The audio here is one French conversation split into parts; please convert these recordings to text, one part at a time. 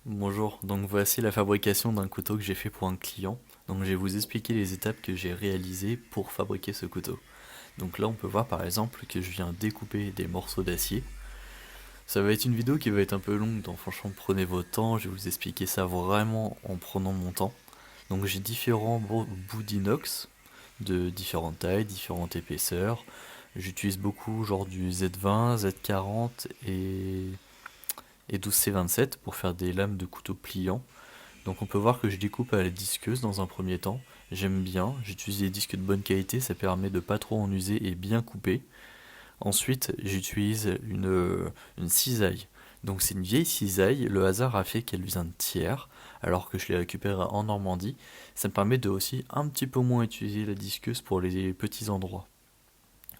Bonjour, donc voici la fabrication d'un couteau que j'ai fait pour un client. Donc je vais vous expliquer les étapes que j'ai réalisées pour fabriquer ce couteau. Donc là on peut voir par exemple que je viens découper des morceaux d'acier. Ça va être une vidéo qui va être un peu longue, donc franchement prenez votre temps, je vais vous expliquer ça vraiment en prenant mon temps. Donc j'ai différents bouts d'inox de différentes tailles, différentes épaisseurs. J'utilise beaucoup genre du Z20, Z40 et 12C27 pour faire des lames de couteau pliants. Donc on peut voir que je découpe à la disqueuse dans un premier temps. J'aime bien, j'utilise des disques de bonne qualité, ça permet de pas trop en user et bien couper. Ensuite, j'utilise une cisaille. Donc c'est une vieille cisaille, le hasard a fait qu'elle vient de Thiers, alors que je l'ai récupérée en Normandie. Ça me permet de aussi un petit peu moins utiliser la disqueuse pour les petits endroits.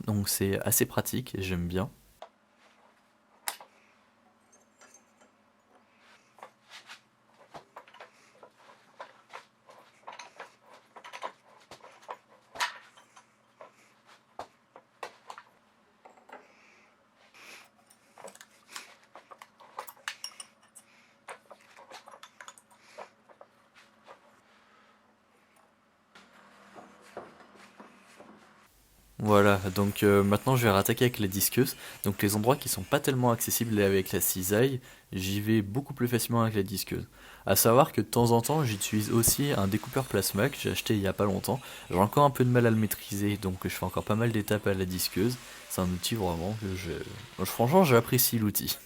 Donc c'est assez pratique et j'aime bien. Voilà, donc maintenant je vais rattaquer avec la disqueuse. Donc les endroits qui sont pas tellement accessibles avec la cisaille, j'y vais beaucoup plus facilement avec la disqueuse. À savoir que de temps en temps, j'utilise aussi un découpeur plasma que j'ai acheté il y a pas longtemps. J'ai encore un peu de mal à le maîtriser, donc je fais encore pas mal d'étapes à la disqueuse. C'est un outil vraiment que franchement, j'apprécie l'outil.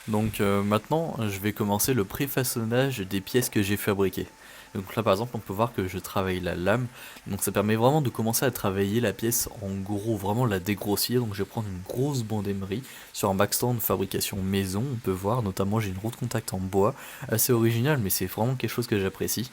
Donc maintenant, je vais commencer le préfaçonnage des pièces que j'ai fabriquées. Donc là, par exemple, on peut voir que je travaille la lame. Donc ça permet vraiment de commencer à travailler la pièce en gros, vraiment la dégrossir. Donc je vais prendre une grosse bande émerie sur un backstand de fabrication maison. On peut voir, notamment j'ai une roue de contact en bois, assez originale, mais c'est vraiment quelque chose que j'apprécie.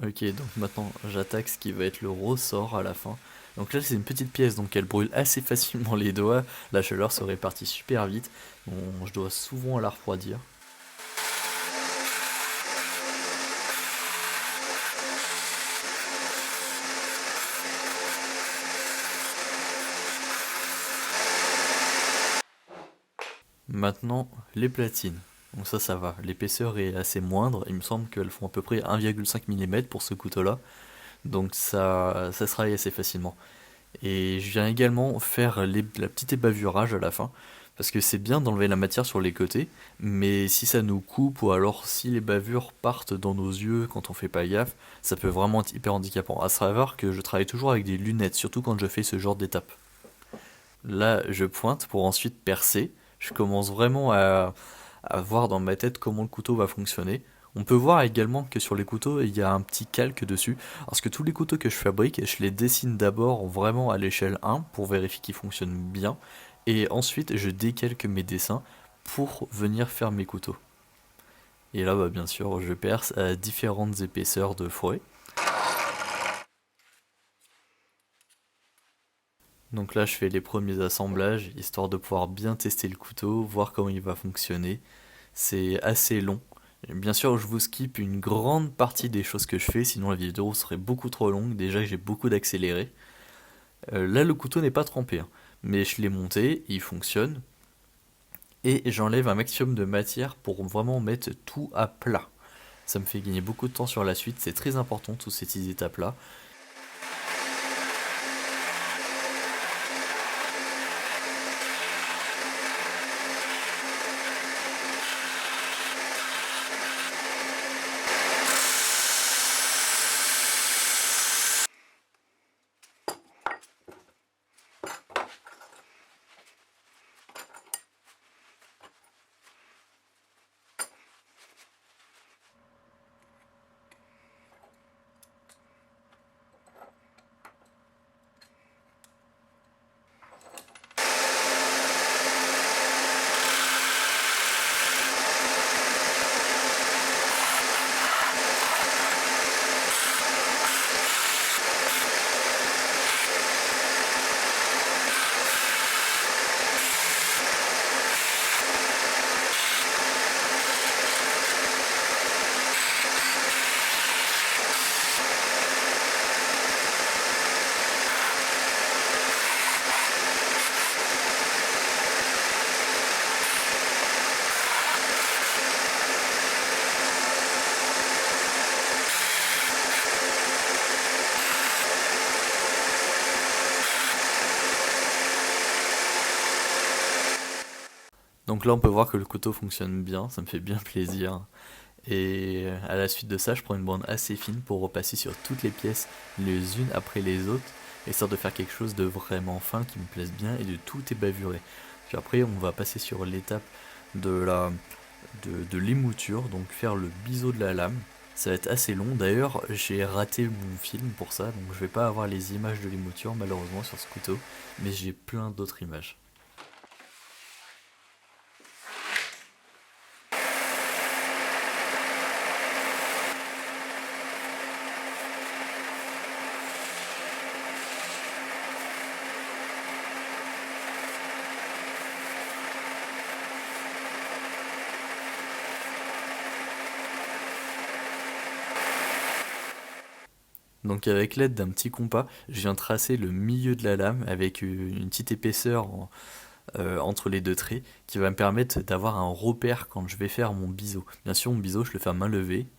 Ok, donc maintenant j'attaque ce qui va être le ressort à la fin. Donc là c'est une petite pièce, donc elle brûle assez facilement les doigts, la chaleur se répartit super vite, bon, je dois souvent la refroidir. Maintenant les platines. Donc ça va, l'épaisseur est assez moindre, il me semble qu'elles font à peu près 1,5 mm pour ce couteau là, donc ça se raye assez facilement. Et je viens également faire la petite ébavurage à la fin, parce que c'est bien d'enlever la matière sur les côtés, mais si ça nous coupe ou alors si les bavures partent dans nos yeux quand on fait pas gaffe, ça peut vraiment être hyper handicapant. À savoir que je travaille toujours avec des lunettes, surtout quand je fais ce genre d'étape. Là, je pointe pour ensuite percer. Je commence vraiment à voir dans ma tête comment le couteau va fonctionner. On peut voir également que sur les couteaux, il y a un petit calque dessus. Parce que tous les couteaux que je fabrique, je les dessine d'abord vraiment à l'échelle 1 pour vérifier qu'ils fonctionnent bien. Et ensuite, je décalque mes dessins pour venir faire mes couteaux. Et là, bah, bien sûr, je perce à différentes épaisseurs de fouet. Donc là, je fais les premiers assemblages, histoire de pouvoir bien tester le couteau, voir comment il va fonctionner. C'est assez long. Bien sûr, je vous skip une grande partie des choses que je fais, sinon la vidéo serait beaucoup trop longue. Déjà que j'ai beaucoup d'accéléré. Là, le couteau n'est pas trempé, hein, mais je l'ai monté, il fonctionne. Et j'enlève un maximum de matière pour vraiment mettre tout à plat. Ça me fait gagner beaucoup de temps sur la suite, c'est très important, toutes ces petites étapes-là. Donc là on peut voir que le couteau fonctionne bien, ça me fait bien plaisir. Et à la suite de ça, je prends une bande assez fine pour repasser sur toutes les pièces les unes après les autres, histoire de faire quelque chose de vraiment fin qui me plaise bien et de tout ébavurer. Puis après on va passer sur l'étape de la de l'émouture, donc faire le biseau de la lame. Ça va être assez long, d'ailleurs j'ai raté mon film pour ça, donc je vais pas avoir les images de l'émouture malheureusement sur ce couteau, mais j'ai plein d'autres images. Donc avec l'aide d'un petit compas, je viens tracer le milieu de la lame avec une petite épaisseur entre les deux traits qui va me permettre d'avoir un repère quand je vais faire mon biseau. Bien sûr, mon biseau, je le fais à main levée